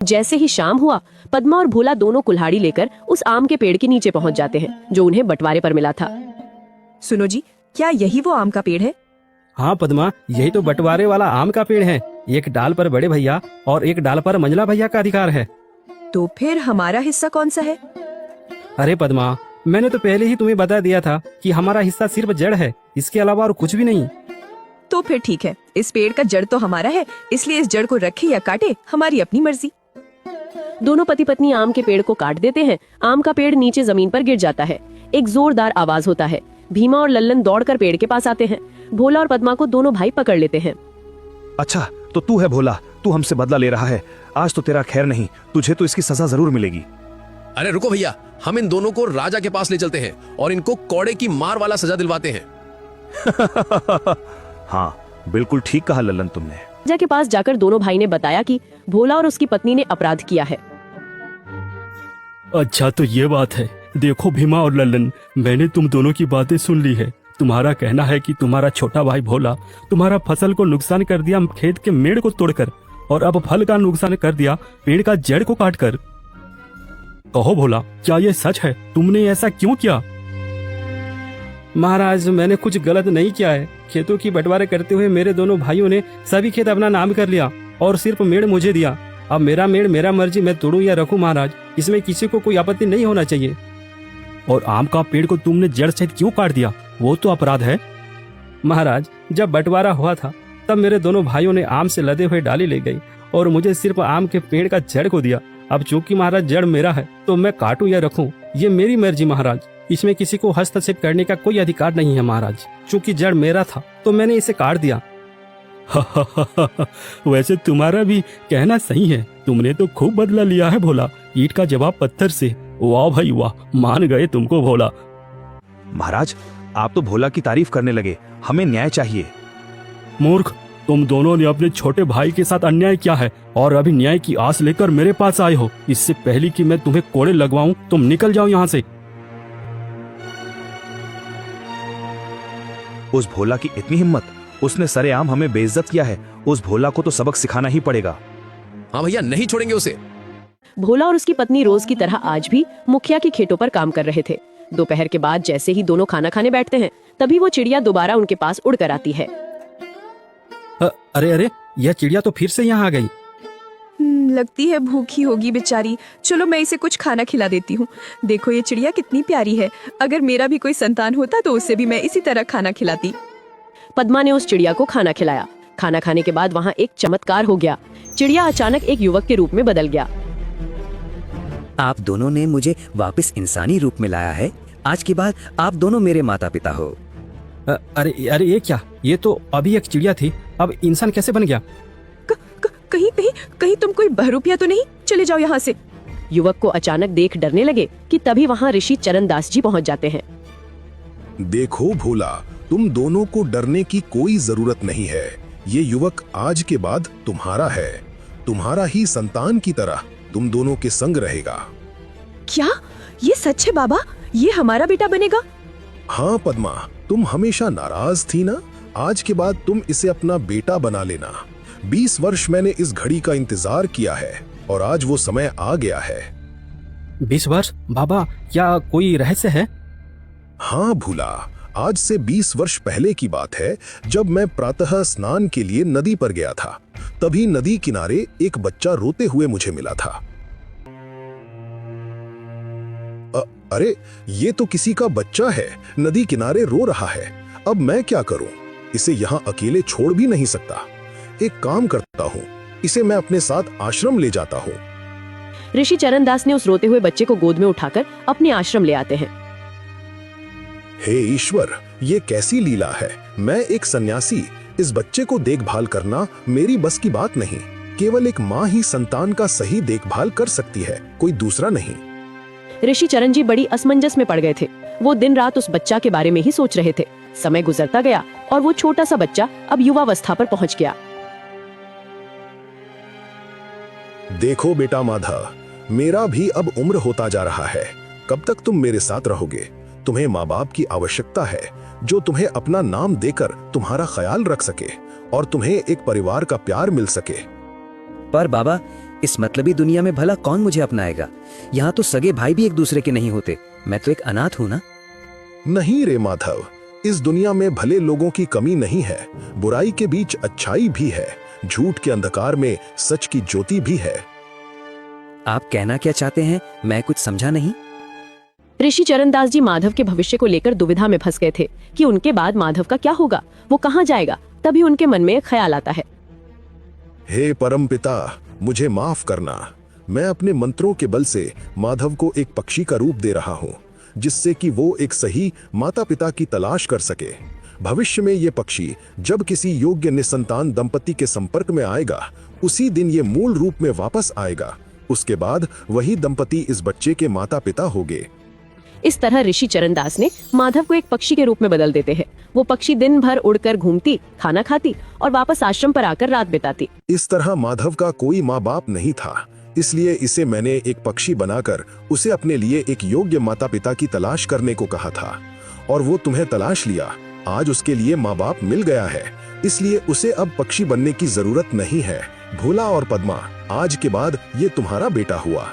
जैसे ही शाम हुआ, पद्मा और भोला दोनों कुल्हाड़ी लेकर उस आम के पेड़ के नीचे पहुंच जाते हैं जो उन्हें बंटवारे पर मिला था। सुनो जी, क्या यही वो आम का पेड़ है? हाँ पद्मा, यही तो बंटवारे वाला आम का पेड़ है। एक डाल पर बड़े भैया और एक डाल पर मंझला भैया का अधिकार है। तो फिर हमारा हिस्सा कौन सा है? अरे पद्मा, मैंने तो पहले ही तुम्हें बता दिया था कि हमारा हिस्सा सिर्फ जड़ है, इसके अलावा और कुछ भी नहीं। तो फिर ठीक है, इस पेड़ का जड़ तो हमारा है, इसलिए इस जड़ को रखे या काटे हमारी अपनी मर्जी। दोनों पति पत्नी आम के पेड़ को काट देते हैं। आम का पेड़ नीचे जमीन पर गिर जाता है। एक जोरदार आवाज होता है। भीमा और लल्लन दौड़कर पेड़ के पास आते हैं। भोला और पद्मा को दोनों भाई पकड़ लेते हैं। अच्छा, तो तू है भोला, तू हमसे बदला ले रहा है। आज तो तेरा खैर नहीं, तुझे तो इसकी सजा जरूर मिलेगी। अरे रुको भैया, हम इन दोनों को राजा के पास ले चलते हैं और इनको कौड़े की मार वाला सजा दिलवाते हैं। हाँ, बिल्कुल ठीक कहा लल्लन तुमने। राजा के पास जाकर दोनों भाई ने बताया कि भोला और उसकी पत्नी ने अपराध किया है। अच्छा तो ये बात है। देखो भीमा और लल्लन, मैंने तुम दोनों की बातें सुन ली है। तुम्हारा कहना है कि तुम्हारा छोटा भाई भोला तुम्हारा फसल को नुकसान कर दिया खेत के मेड़ को तोड़कर, और अब फल का नुकसान कर दिया पेड़ का जड़ को काटकर। कहो भोला, क्या ये सच है? तुमने ऐसा क्यों किया? महाराज, मैंने कुछ गलत नहीं किया है। खेतों की बंटवारे करते हुए मेरे दोनों भाइयों ने सभी खेत अपना नाम कर लिया और सिर्फ मेड़ मुझे दिया। अब मेरा मेड़ मेरा मर्जी, मैं तोड़ूं या रखूं महाराज, इसमें किसी को कोई आपत्ति नहीं होना चाहिए। और आम का पेड़ को तुमने जड़ सहित क्यों काट दिया? वो तो अपराध है। महाराज, जब बंटवारा हुआ था तब मेरे दोनों भाइयों ने आम से लदे हुए डाली ले गई और मुझे सिर्फ आम के पेड़ का जड़ को दिया। अब चूंकि महाराज जड़ मेरा है तो मैं काटूं या रखूं, ये मेरी मर्जी महाराज। इसमें किसी को हस्तक्षेप करने का कोई अधिकार नहीं है महाराज। चूंकि जड़ मेरा था तो मैंने इसे काट दिया। वैसे तुम्हारा भी कहना सही है। तुमने तो खूब बदला लिया है भोला, ईंट का जवाब पत्थर से। वाह भाई वाह, मान गए तुमको भोला। महाराज, आप तो भोला की तारीफ करने लगे, हमें न्याय चाहिए। मूर्ख, तुम दोनों ने अपने छोटे भाई के साथ अन्याय किया है और अभी न्याय की आस लेकर मेरे पास आए हो। इससे पहले कि मैं तुम्हें कोड़े लगवाऊं, तुम निकल जाओ यहाँ से। उस भोला की इतनी हिम्मत, उसने सरेआम हमें बेइज्जत किया है। उस भोला को तो सबक सिखाना ही पड़ेगा। हाँ भैया, नहीं छोड़ेंगे उसे। भोला और उसकी पत्नी रोज की तरह आज भी मुखिया के खेतों पर काम कर रहे थे। दोपहर के बाद जैसे ही दोनों खाना खाने बैठते हैं, तभी वो चिड़िया दोबारा उनके पास उड़कर आती है। अरे अरे, यह चिड़िया तो फिर से यहाँ आ गई। लगती है भूखी होगी बेचारी। चलो मैं इसे कुछ खाना खिला देती हूँ। देखो ये चिड़िया कितनी प्यारी है। अगर मेरा भी कोई संतान होता तो उसे भी मैं इसी तरह खाना खिलाती। पद्मा ने उस चिड़िया को खाना खिलाया। खाना खाने के बाद वहाँ एक चमत्कार हो गया। चिड़िया अचानक एक युवक के रूप में बदल गया। आप दोनों ने मुझे वापस इंसानी रूप में लाया है। आज के बाद आप दोनों मेरे माता पिता हो। अरे अरे, ये क्या? ये तो अभी एक चिड़िया थी, अब इंसान कैसे बन गया? कहीं कहीं कहीं तुम कोई बहरूपिया तो नहीं? चले जाओ यहाँ से। युवक को अचानक देख डरने लगे कि तभी वहाँ ऋषि चरणदास जी पहुँच जाते हैं। देखो भोला, तुम दोनों को डरने की कोई जरूरत नहीं है। ये युवक आज के बाद तुम्हारा है, तुम्हारा ही संतान की तरह तुम दोनों के संग रहेगा। क्या ये सच है बाबा? ये हमारा बेटा बनेगा? हाँ पद्मा, तुम हमेशा नाराज थी ना, आज के बाद तुम इसे अपना बेटा बना लेना। 20 वर्ष मैंने इस घड़ी का इंतजार किया है और आज वो समय आ गया है। 20 वर्ष? बाबा, क्या कोई रहस्य है? हाँ भूला, आज से 20 वर्ष पहले की बात है, जब मैं प्रातः स्नान के लिए नदी पर गया था। तभी नदी किनारे एक बच्चा रोते हुए मुझे मिला था। अरे ये तो किसी का बच्चा है, नदी किनारे रो रहा है। अब मैं क्या करूं? इसे यहाँ अकेले छोड़ भी नहीं सकता। एक काम करता हूँ, इसे मैं अपने साथ आश्रम ले जाता हूँ। ऋषि चरणदास ने उस रोते हुए बच्चे को गोद में उठाकर अपने आश्रम ले आते हैं। हे ईश्वर, ये कैसी लीला है। मैं एक सन्यासी, इस बच्चे को देखभाल करना मेरी बस की बात नहीं। केवल एक माँ ही संतान का सही देखभाल कर सकती है, कोई दूसरा नहीं। ऋषि चरण जी बड़ी असमंजस में पड़ गए थे। वो दिन रात उस बच्चा के बारे में ही सोच रहे थे। समय गुजरता गया और वो छोटा सा बच्चा अब युवावस्था पर पहुंच गया। देखो बेटा माधा, मेरा भी अब उम्र होता जा रहा है। कब तक तुम मेरे साथ रहोगे? तुम्हें माँ बाप की आवश्यकता है, जो तुम्हें अपना नाम देकर तुम्हारा ख्याल रख सके और तुम्हें एक परिवार का प्यार मिल सके। पर बाबा, इस मतलबी दुनिया में भला कौन मुझे अपनाएगा? यहाँ तो सगे भाई भी एक दूसरे के नहीं होते। मैं तो एक अनाथ हूँ ना। नहीं रे माधव, इस दुनिया में भले लोगों की कमी नहीं है, बुराई के बीच अच्छाई भी है, झूठ के अंधकार में सच की ज्योति भी है। आप कहना क्या चाहते हैं? मैं कुछ समझा नहीं। ऋषि चरणदास जी माधव के भविष्य को लेकर दुविधा में फंस गए थे कि उनके बाद माधव का क्या होगा, वो कहाँ जाएगा। तभी उनके मन में एक ख्याल आता है। हे परमपिता, मुझे माफ करना। मैं अपने मंत्रों के बल से माधव को एक पक्षी का रूप दे रहा हूँ, जिससे कि वो एक सही माता पिता की तलाश कर सके। भविष्य में ये पक्षी जब किसी योग्य निसंतान दंपति के संपर्क में आएगा, उसी दिन ये मूल रूप में वापस आएगा। उसके बाद वही दंपति इस बच्चे के माता पिता होंगे। इस तरह ऋषि चरणदास ने माधव को एक पक्षी के रूप में बदल देते हैं। वो पक्षी दिन भर उड़कर घूमती, खाना खाती और वापस आश्रम पर आकर रात बिताती। इस तरह माधव का कोई माँ बाप नहीं था, इसलिए इसे मैंने एक पक्षी बनाकर उसे अपने लिए एक योग्य माता पिता की तलाश करने को कहा था, और वो तुम्हें तलाश लिया। आज उसके लिए माँ बाप मिल गया है, इसलिए उसे अब पक्षी बनने की जरूरत नहीं है। भोला और पद्मा, आज के बाद ये तुम्हारा बेटा हुआ।